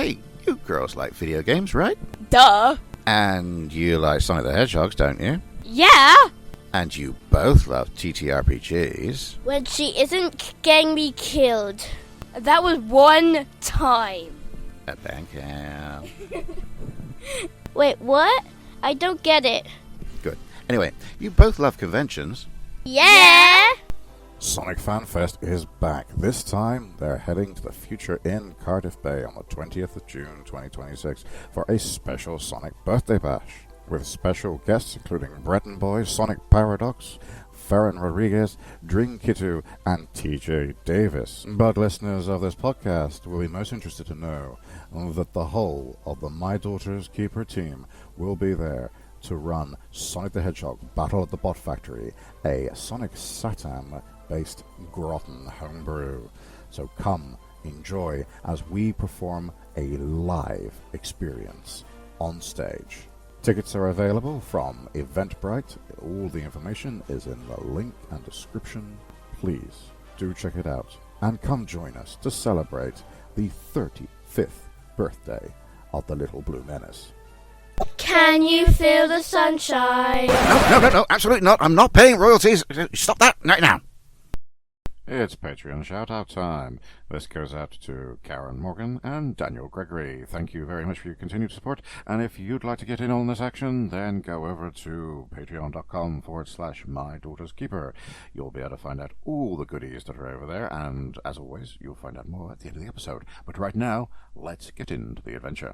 Hey, you girls like video games, right? Duh. And you like Sonic the Hedgehog, don't you? Yeah. And you both love TTRPGs. When she isn't getting me killed. That was one time. A Bandcamp. Wait, what? I don't get it. Good. Anyway, you both love conventions. Yeah! Sonic Fan Fest is back. This time, they're heading to the Future Inn, Cardiff Bay on the 20th of June 2026 for a special Sonic birthday bash, with special guests including Breton Boy, Sonic Paradox, Ferran Rodriguez, Dring Kitu, and TJ Davis. But listeners of this podcast will be most interested to know that the whole of the My Daughter's Keeper team will be there to run Sonic the Hedgehog Battle at the Bot Factory, a Sonic Satan-based Groton homebrew. So come, enjoy as we perform a live experience on stage. Tickets are available from Eventbrite. All the information is in the link and description. Please do check it out and come join us to celebrate the 35th birthday of the Little Blue Menace. Can you feel the sunshine? No, absolutely not. I'm not paying royalties. Stop that right now. It's Patreon shout-out time. This goes out to Karen Morgan and Daniel Gregory. Thank you very much for your continued support. And if you'd like to get in on this action, then go over to patreon.com/My Daughter's Keeper. You'll be able to find out all the goodies that are over there. And as always, you'll find out more at the end of the episode. But right now, let's get into the adventure.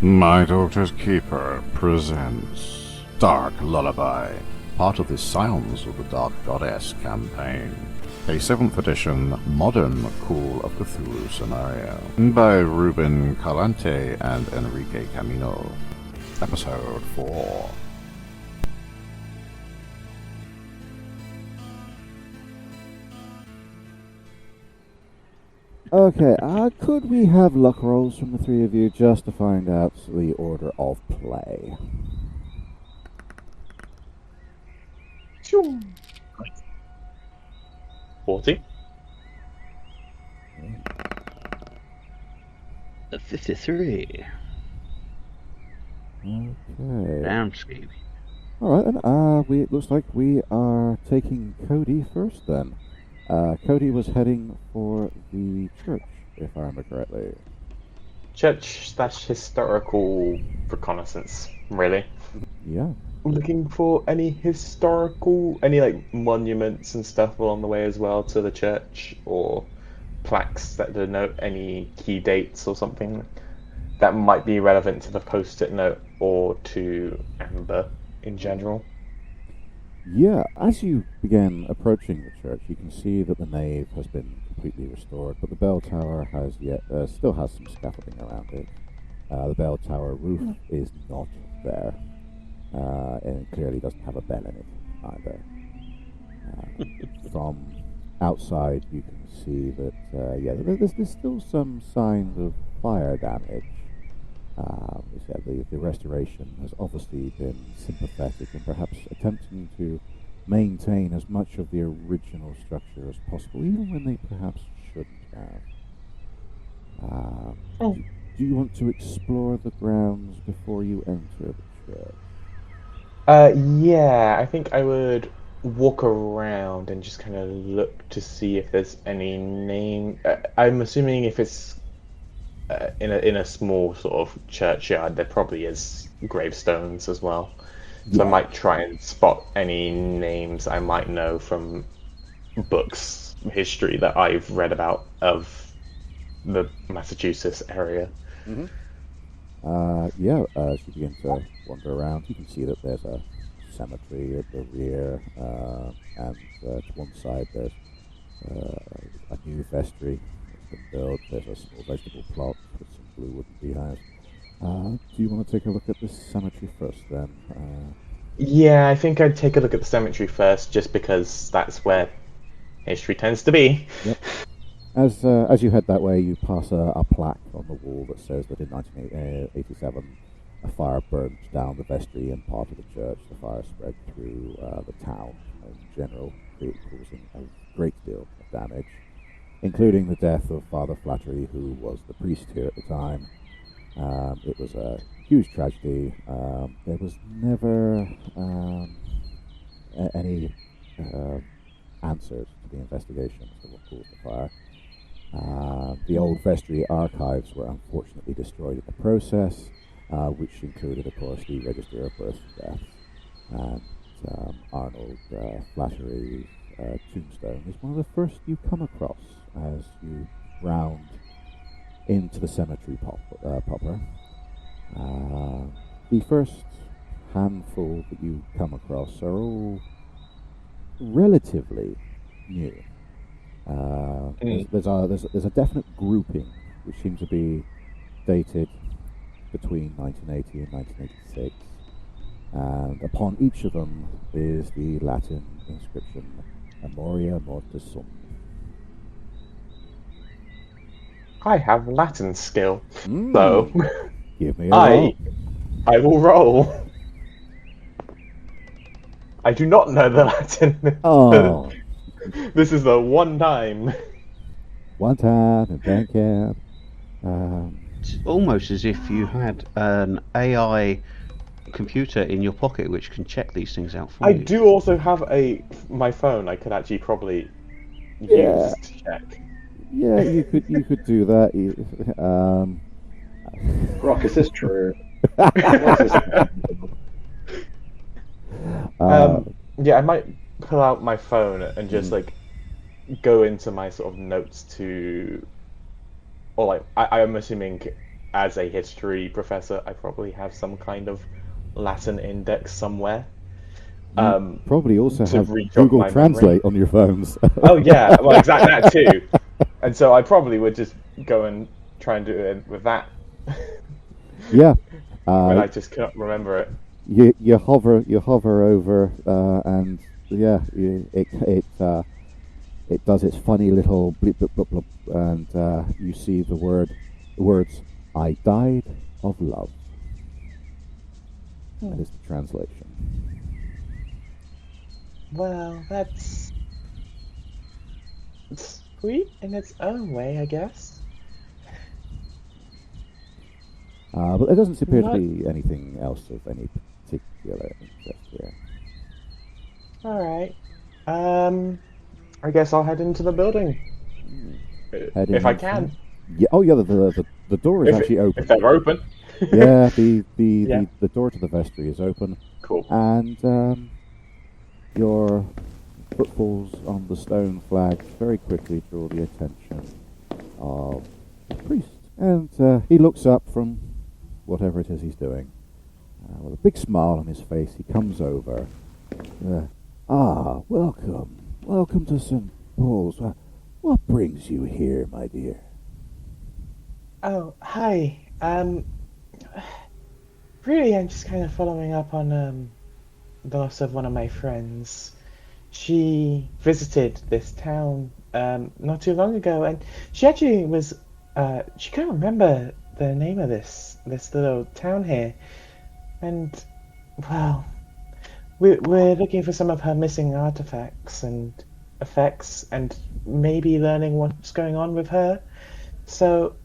My Daughter's Keeper presents Dark Lullaby, part of the Sounds of the Dark Goddess campaign, a 7th edition modern Call of Cthulhu scenario by Ruben Calante and Enrique Camino. Episode 4. Okay, could we have luck rolls from the three of you just to find out the order of play? Sure. 40. 53. Okay. Damn, Stevie. Alright then, it looks like we are taking Kody first then. Kody was heading for the church, if I remember correctly. Church/historical reconnaissance, really. Yeah. Looking for any like monuments and stuff along the way as well to the church, or plaques that denote any key dates or something that might be relevant to the post-it note or to Amber in general. Yeah, as you begin approaching the church, you can see that the nave has been completely restored, but the bell tower has still has some scaffolding around it. The bell tower roof is not there, and it clearly doesn't have a bell in it either. From outside, you can see that there's still some signs of fire damage. The restoration has obviously been sympathetic and perhaps attempting to maintain as much of the original structure as possible, even when they perhaps shouldn't have. Do you want to explore the grounds before you enter the church? Yeah, I think I would walk around and just kind of look to see if there's any name. I'm assuming if it's in a small sort of churchyard, there probably is gravestones as well. So I might try and spot any names I might know from books, history that I've read about of the Massachusetts area. Mm-hmm. As you begin to wander around, you can see that there's a cemetery at the rear, and to one side there's a new vestry that's been built. There's a small vegetable plot with some blue wooden beehives. Do you want to take a look at this cemetery first, then? Yeah, I think I'd take a look at the cemetery first, just because that's where history tends to be. Yep. As you head that way, you pass a plaque on the wall that says that in 1987, a fire burned down the vestry and part of the church. The fire spread through the town in general, causing a great deal of damage. including the death of Father Flattery, who was the priest here at the time. It was a huge tragedy. There was never any answers to the investigations of what caused the fire. The old vestry archives were unfortunately destroyed in the process, which included, of course, the register of births and deaths. And Arnold Flattery's tombstone is one of the first you come across as you round into the cemetery proper. The first handful that you come across are all relatively new. There's a definite grouping which seems to be dated between 1980 and 1986, and upon each of them is the Latin inscription Memoria Mortis Sum. I have Latin skill, so give me a roll. I will roll. I do not know the Latin. Oh. This is the one time. One time in Bandcamp. It's almost as if you had an AI computer in your pocket which can check these things out for I you. do also have my phone I could actually probably use to check. Yeah, you could do that. Rock, is this true? Yeah, I might pull out my phone and just like go into my sort of notes or like I'm assuming as a history professor I probably have some kind of Latin index somewhere. Probably also to have reach off Google my Translate memory. on your phones. Oh yeah, well exactly that too. And so I probably would just go and try and do it with that. Yeah. When I just can't remember it. You hover over and yeah, it does its funny little bleep blip blip blip, and you see the words "I died of love." That is the translation. Well, that's sweet in its own way, I guess. But there doesn't appear to be anything else of any particular interest here. Alright. I guess I'll head into the building. If I can. Yeah. Oh, yeah. The door is actually open. If they're open. Yeah. The door to the vestry is open. Cool. And your footfalls on the stone flags very quickly draw the attention of the priest, and he looks up from whatever it is he's doing. With a big smile on his face, he comes over. Welcome to St. Paul's. What brings you here, my dear? Oh, hi. Really, I'm just kind of following up on the loss of one of my friends. She visited this town not too long ago, and she actually was. She couldn't remember the name of this little town here, and well, we're looking for some of her missing artifacts and effects, and maybe learning what's going on with her. So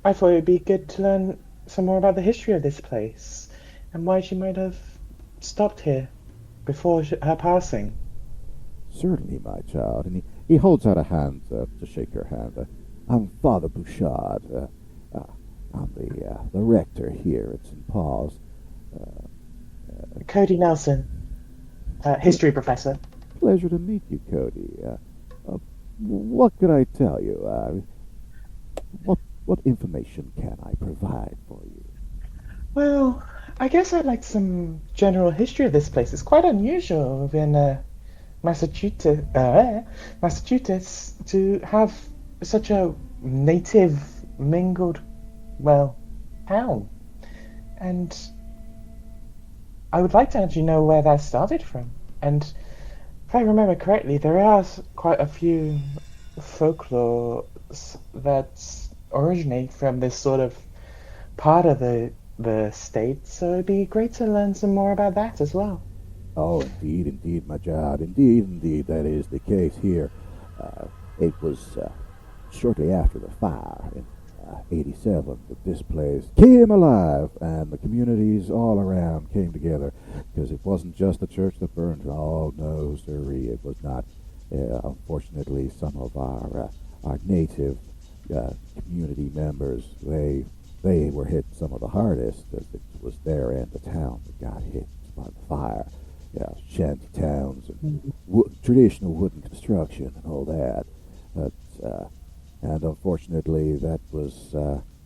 I thought it'd be good to learn some more about the history of this place and why she might have stopped here before her passing. Certainly, my child. And he holds out a hand to shake your hand. I'm Father Bouchard. I'm the rector here at St. Paul's. Kody Nelson, history professor. Pleasure to meet you, Kody. What could I tell you? What information can I provide for you? Well, I guess I'd like some general history of this place. It's quite unusual in Massachusetts to have such a native mingled, town. And I would like to actually know where that started from. And if I remember correctly, there are quite a few folklore that originate from this sort of part of the state, so it'd be great to learn some more about that as well. Oh, indeed, my child. Indeed, that is the case here. It was shortly after the fire in 87 that this place came alive, and the communities all around came together, because it wasn't just the church that burned. Oh, no, sirree, it was not. Unfortunately, some of our native community members, they were hit some of the hardest, as it was their end of town that got hit by the fire. Yeah, shanty towns and traditional wooden construction and all that. And unfortunately, that was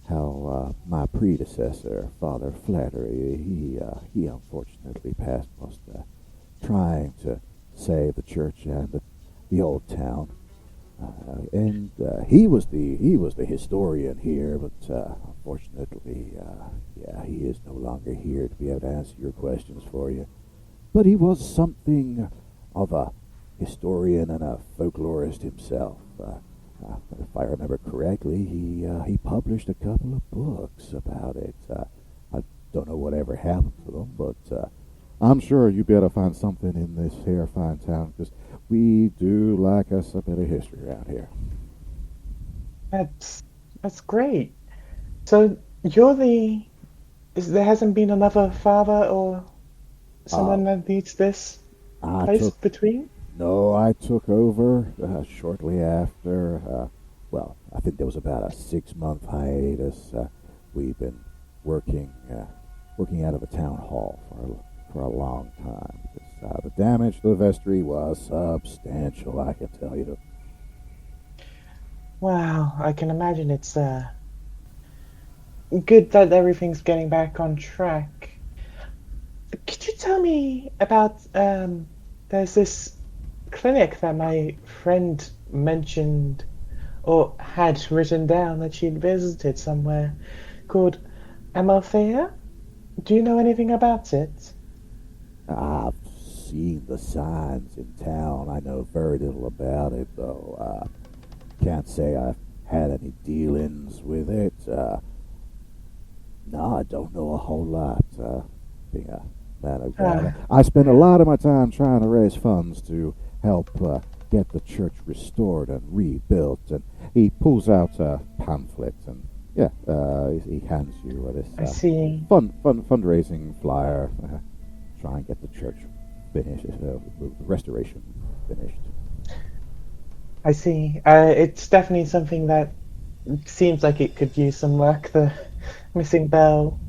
how my predecessor, Father Flattery, he unfortunately passed most trying to save the church and the old town. And he was the historian here, but unfortunately, he is no longer here to be able to answer your questions for you. But he was something of a historian and a folklorist himself. If I remember correctly, he published a couple of books about it. I don't know whatever happened to them, but I'm sure you better find something in this here fine town, because we do like us a bit of history around here. That's great. So there hasn't been another father or someone that leads this place between? No, I took over shortly after. I think there was about a 6-month hiatus. We've been working out of the town hall for a long time. Because, the damage to the vestry was substantial, I can tell you. Wow, I can imagine it's good that everything's getting back on track. Could you tell me about there's this clinic that my friend mentioned or had written down that she'd visited somewhere, called Amalthea? Do you know anything about it? I've seen the signs in town. I know very little about it, though. Can't say I've had any dealings with it. No, I don't know a whole lot. Being a man of God, I spend a lot of my time trying to raise funds to help get the church restored and rebuilt. And he pulls out a pamphlet, and he hands you this fundraising flyer. Try and get the church finished, the restoration finished. I see. It's definitely something that seems like it could use some work. The missing bell.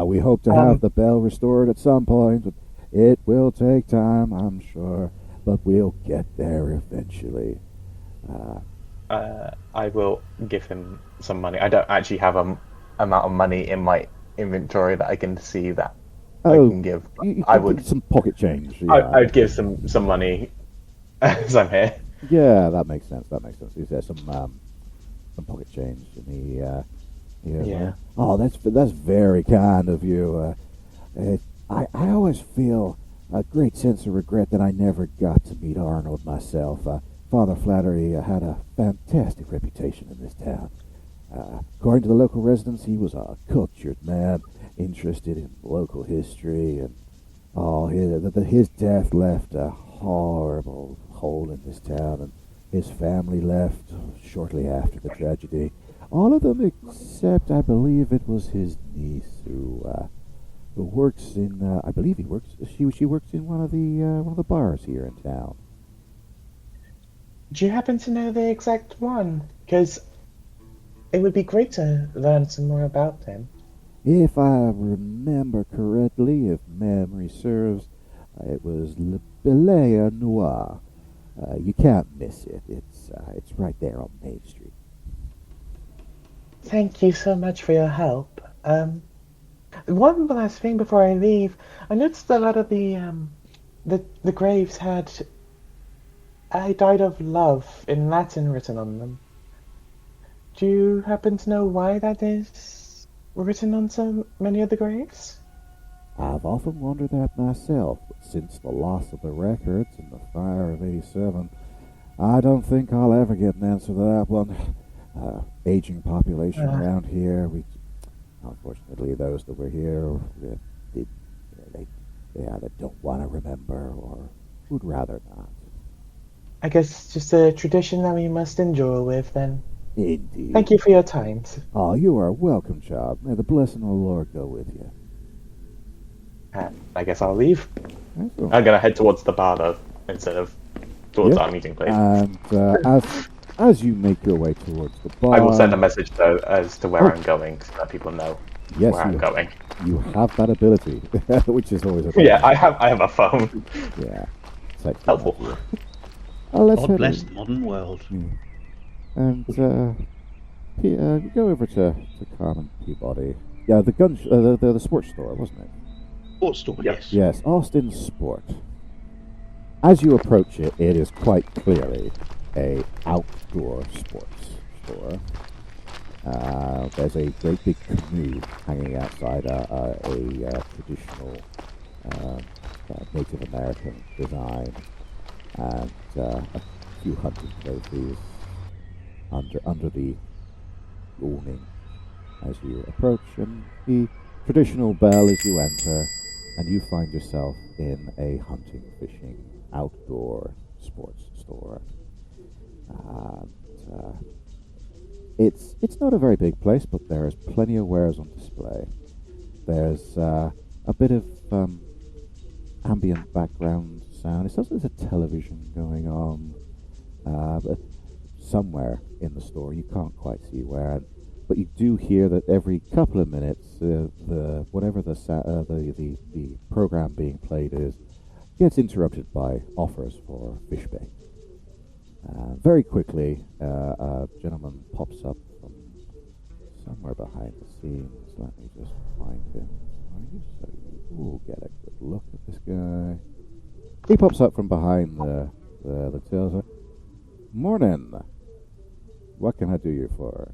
We hope to have the bell restored at some point, but it will take time, I'm sure. But we'll get there eventually. I will give him some money. I don't actually have an amount of money in my inventory that I can see that I can give. I would give some pocket change. Yeah. I'd give some money as I'm here. Yeah, that makes sense. Is there some pocket change? And oh, that's very kind of you. I always feel a great sense of regret that I never got to meet Arnold myself. Father Flattery had a fantastic reputation in this town. According to the local residents, he was a cultured man, interested in local history, and his death left a horrible hole in this town, and his family left shortly after the tragedy. All of them except, I believe it was his niece, who works in. I believe she works in one of the bars here in town. Do you happen to know the exact one? Because it would be great to learn some more about him. If I remember correctly, if memory serves, it was Le Belay Noir. You can't miss it. It's right there on Main Street. Thank you so much for your help. One last thing before I leave, I noticed a lot of the graves had "I died of love" in Latin written on them. Do you happen to know why that is written on so many of the graves? I've often wondered that myself, but since the loss of the records and the fire of '87, I don't think I'll ever get an answer to that one. Aging population around here. Unfortunately, those that were here, they either don't want to remember or would rather not. I guess just a tradition that we must endure with, then. Indeed. Thank you for your time. Oh, you are welcome, child. May the blessing of the Lord go with you. I guess I'll leave. Excellent. I'm gonna head towards the bar, though, instead of towards Yep. our meeting place. And as you make your way towards the bar, I will send a message, though, as to where I'm going, so that people know yes, where I'm going. You have that ability, which is always a Yeah, I have a phone. Yeah, it's actually Helpful. not you. Let's God head bless in. the modern world. And go over to Carmen Peabody. Yeah, the sports store, wasn't it? Sports store, yes. Yes, Austin Sport. As you approach it, it is quite clearly a outdoor sports store. There's a great big canoe hanging outside a traditional Native American design, and a few hunting trophies under the awning as you approach, and the traditional bell as you enter, and you find yourself in a hunting, fishing, outdoor sports store. And it's not a very big place, but there is plenty of wares on display. There's a bit of ambient background sound. It sounds like there's a television going on, but somewhere in the store, you can't quite see where. But you do hear that every couple of minutes, the program being played gets interrupted by offers for fish bait. Very quickly, a gentleman pops up from somewhere behind the scenes. Let me just find him. We'll get a good look at this guy. He pops up from behind the till. Morning. What can I do you for?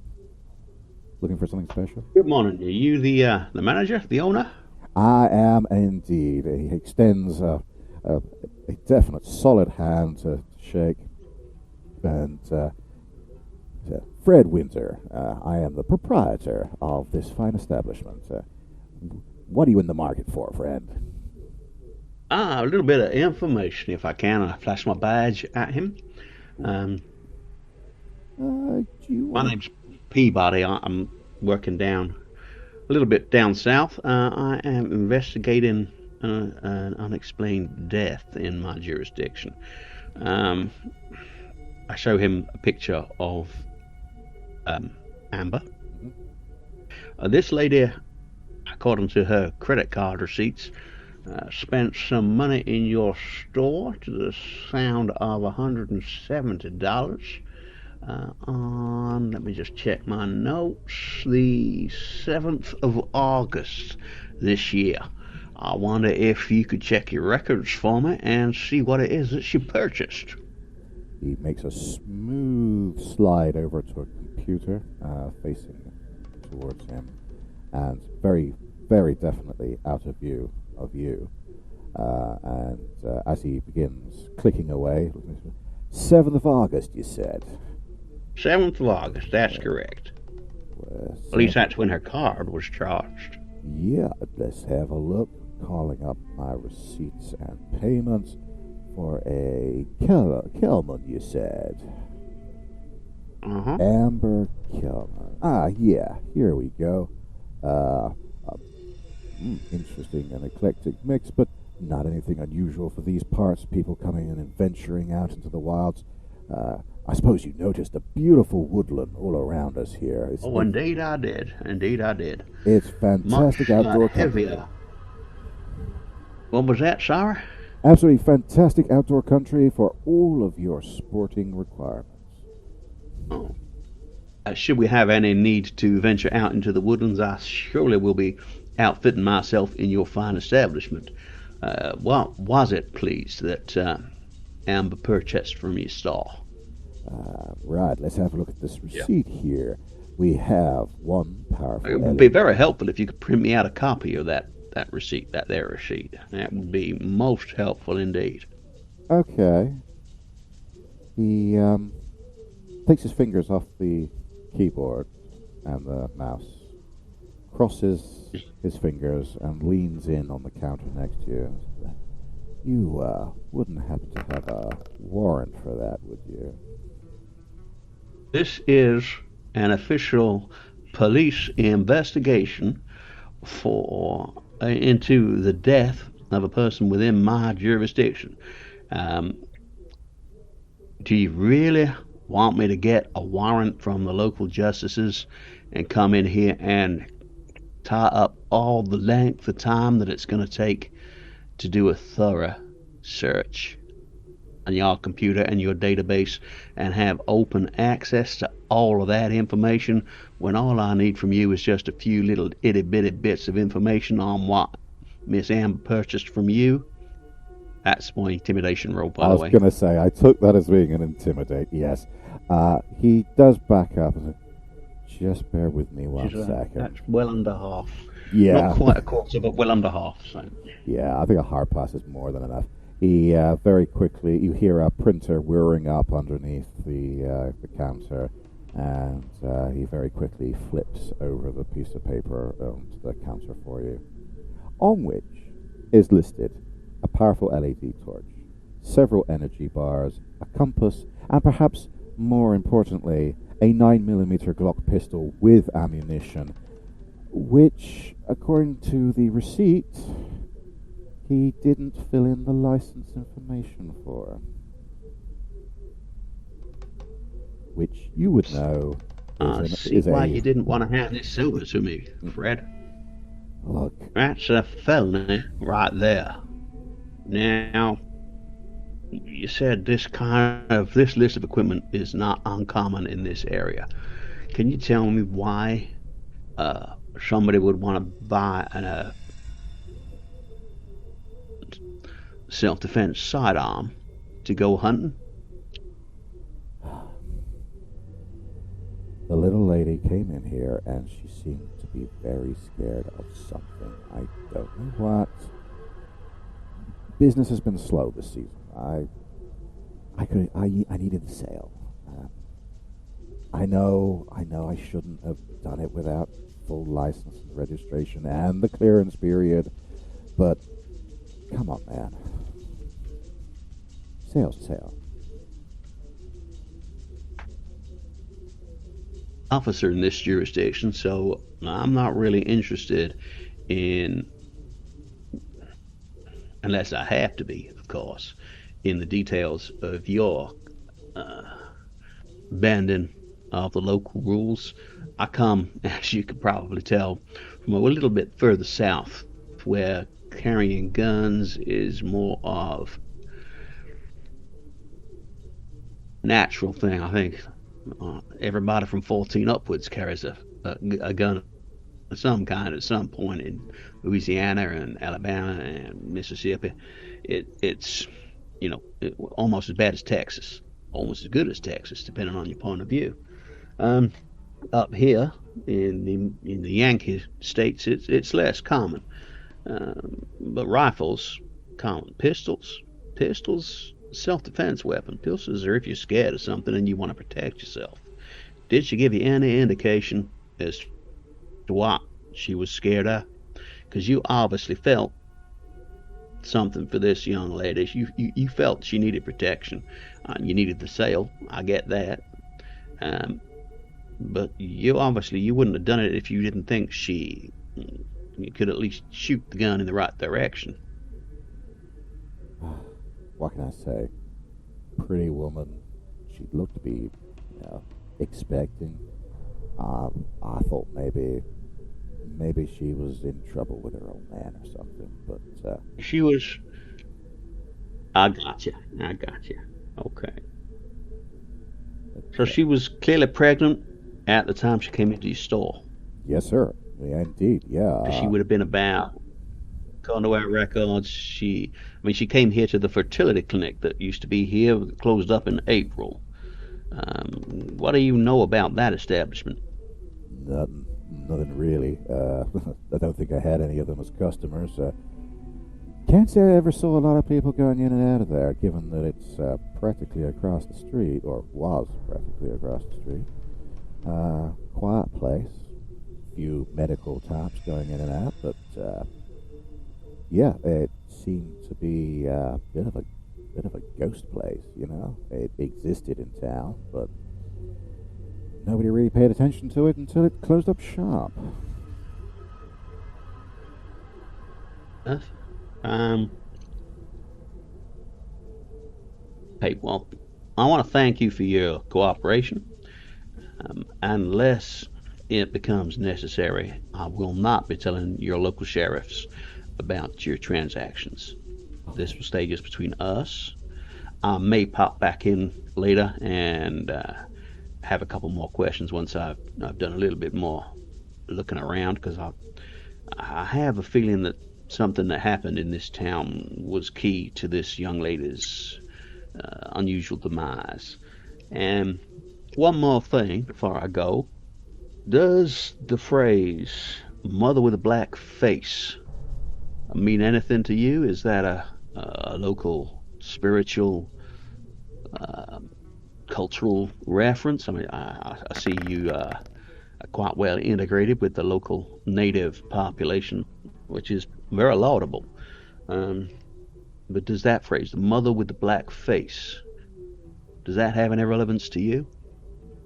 Looking for something special? Good morning. Are you the manager, the owner? I am indeed. He extends a definite solid hand to shake. And Fred Winter, I am the proprietor of this fine establishment. What are you in the market for, friend? A little bit of information, if I can. I flash my badge at him. My name's Peabody. I'm working down a little bit down south. I am investigating an unexplained death in my jurisdiction. I show him a picture of Amber. This lady, according to her credit card receipts, spent some money in your store to the sound of $170 on, let me just check my notes, the 7th of August this year. I wonder if you could check your records for me and see what it is that she purchased. He makes a smooth slide over to a computer facing towards him, and very, very definitely out of view of you. And as he begins clicking away, 7th of August, you said? 7th of August, that's correct. At least that's when her card was charged. Yeah, let's have a look. Calling up my receipts and payments for a Kelman, you said? Uh-huh. Amber Kelman. Yeah, here we go. Interesting and eclectic mix, but not anything unusual for these parts. People coming in and venturing out into the wilds. I suppose you noticed the beautiful woodland all around us here. Indeed I did. Indeed I did. It's fantastic Much outdoor heavier. country. What was that, sir? Absolutely fantastic outdoor country for all of your sporting requirements. Oh. Should we have any need to venture out into the woodlands, I surely will be outfitting myself in your fine establishment. What was it, please, that Amber purchased from your stall? Right, let's have a look at this receipt here. We have one powerful... It would be very helpful if you could print me out a copy of that receipt, that receipt. That would be most helpful indeed. Okay. He takes his fingers off the keyboard and the mouse, crosses his fingers, and leans in on the counter next to you. You wouldn't happen to have a warrant for that, would you? This is an official police investigation for into the death of a person within my jurisdiction. Um, do you really want me to get a warrant from the local justices and come in here and tie up all the length of time that it's going to take to do a thorough search on your computer and your database and have open access to all of that information when all I need from you is just a few little itty bitty bits of information on what Miss Amber purchased from you? That's my intimidation roll, by I the was way. going to say, I took that as being an intimidate, yes. He does back up and says, just bear with me one second. That's well under half. Yeah. Not quite a quarter, but well under half. So. Yeah, I think a hard pass is more than enough. He very quickly, you hear a printer whirring up underneath the counter, and he very quickly flips over the piece of paper onto the counter for you, on which is listed a powerful LED torch, several energy bars, a compass, and perhaps more importantly, a 9mm Glock pistol with ammunition, which, according to the receipt, he didn't fill in the license information for. Which you would know See why you didn't want to hand this silver to me, Fred. Look, That's a felony right there. Now, you said this list of equipment is not uncommon in this area. Can you tell me why somebody would want to buy a self-defense sidearm to go hunting? the little lady came in here and she seemed to be very scared of something. I don't know what. Business has been slow this season. I needed the sale. I know I shouldn't have done it without full license and registration and the clearance period, but come on, man. Sale's sale. Officer in this jurisdiction, so I'm not really interested in, unless I have to be, of course, in the details of your bending of the local rules. I come, as you could probably tell, from a little bit further south, where carrying guns is more of a natural thing. I think everybody from 14 upwards carries a gun of some kind at some point in Louisiana and Alabama and Mississippi. It's almost as bad as Texas, almost as good as Texas, depending on your point of view. Up here in the Yankee states, it's less common, but rifles common. Pistols, self-defense weapon. Pistols are if you're scared of something and you want to protect yourself. Did she give you any indication as to what she was scared of? Because you obviously felt something for this young lady. You felt she needed protection. You needed the sale. I get that. But you wouldn't have done it if you didn't think you could at least shoot the gun in the right direction. What can I say? Pretty woman. She looked to be, expecting. I thought maybe she was in trouble with her old man or something, but she was. I gotcha. Okay. So she was clearly pregnant at the time she came into your store. Yes, sir. Yeah, indeed. Yeah. She would have been about, according to our records, she came here to the fertility clinic that used to be here, closed up in April. What do you know about that establishment? Nothing really. I don't think I had any of them as customers. Can't say I ever saw a lot of people going in and out of there, given that it's practically across the street, or was practically across the street. Quiet place. Few medical types going in and out, but yeah, it seemed to be a bit of a ghost place. You know, it existed in town, but nobody really paid attention to it until it closed up shop. Hey, well, I want to thank you for your cooperation. Unless it becomes necessary, I will not be telling your local sheriffs about your transactions. This will stay just between us. I may pop back in later and have a couple more questions once I've done a little bit more looking around, because I have a feeling that something that happened in this town was key to this young lady's unusual demise. And one more thing before I go. Does the phrase "mother with a black face" mean anything to you? Is that a local spiritual, cultural reference? I mean, I see you are quite well integrated with the local native population, which is very laudable. But does that phrase, "the mother with the black face," does that have any relevance to you?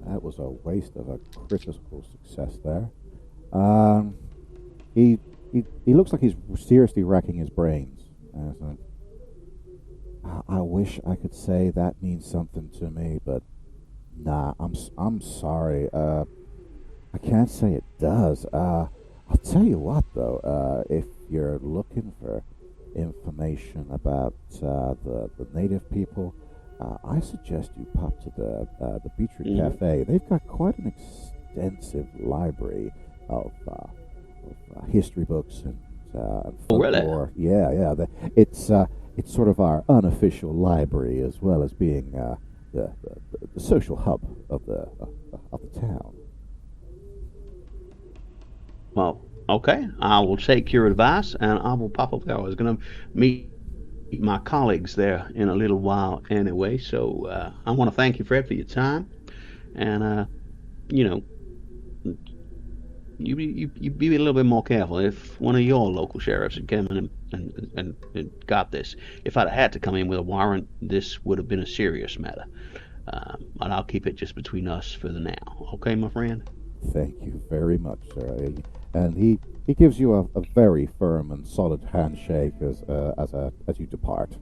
That was a waste of a critical success there. He looks like he's seriously racking his brains. I wish I could say that means something to me, but nah, I'm sorry. I can't say it does. I'll tell you what, though. If you're looking for information about the native people, I suggest you pop to the Beetroot Cafe. They've got quite an extensive library of history books and folklore. Really? Yeah. It's sort of our unofficial library, as well as being the social hub of the town. Well, okay. I will take your advice, and I will pop up there. I was going to meet my colleagues there in a little while anyway, so I want to thank you, Fred, for your time, and you be a little bit more careful. If one of your local sheriffs had come in and got this, if I'd had to come in with a warrant, this would have been a serious matter. But I'll keep it just between us for the now. Okay, my friend? Thank you very much, sir. And he gives you a very firm and solid handshake as you depart.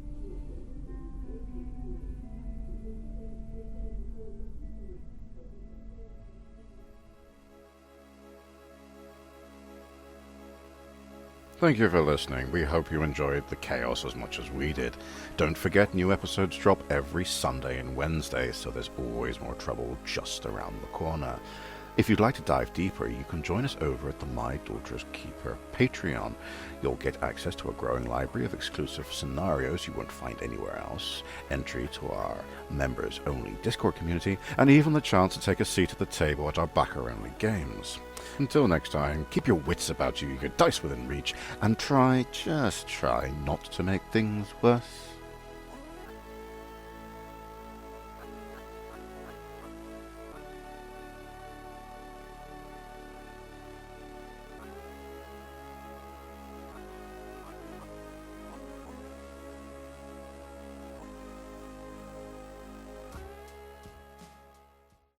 Thank you for listening. We hope you enjoyed the chaos as much as we did. Don't forget, new episodes drop every Sunday and Wednesday, so there's always more trouble just around the corner. If you'd like to dive deeper, you can join us over at the My Daughter's Keeper Patreon. You'll get access to a growing library of exclusive scenarios you won't find anywhere else, entry to our members-only Discord community, and even the chance to take a seat at the table at our backer-only games. Until next time, keep your wits about you, your dice within reach, and just try not to make things worse.